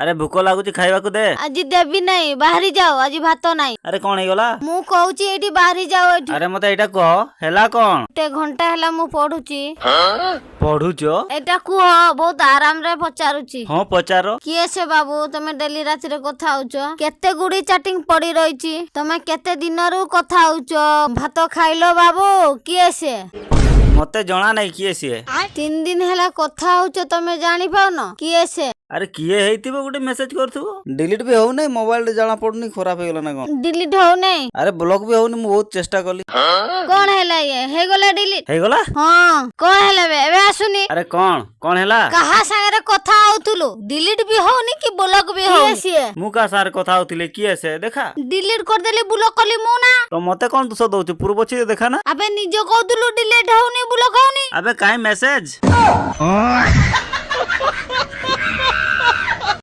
अरे भूख लागुची खाइबाकू दे। आज देवी नहीं बाहरी जाओ आज भात नहीं। अरे कौन हेगला मु कहूची एठी बाहरी जाओ एठी। अरे मते एटा कह हेला कौन टे घंटा हला मु पढुची। पढुचो एटा कुह बहुत आराम रे पचारुची। हां पचारो किए से बाबू तमे डेली राति रे कथा होचो केते गुडी चैटिंग पड़ी रहिची तमे केते दिनरु कथा होचो भात खाइलो बाबू किए से मते जणा नहीं किए सिए 3 दिन हला कथा होचो तमे जानि पाउनो किए से अरे किए हेइतिबो गुटे मेसेज करथुबो डिलीट भी हो नै मोबाइल रे जाना पड़नी खराब हे गेला ना कोन डिलीट हो नहीं। अरे ब्लॉक भी होनी मु बहुत चेष्टा कली कौन हैला ये हे गला डिलीट हे गेला हां कौन हैला बे एबे आसुनी। अरे कौन हेला कहा संगे कथा होतुलो डिलीट भी होनी कि ब्लॉक भी हो सिए मु का सार कथा होतिले किए से देखा डिलीट कर देली ब्लॉक कली मु ना तो मते कोन दोष दउछ पूर्व छी देखा ना अबे निजो कहतुलो डिलीट होनी ब्लॉक होनी अबे काई मैसेज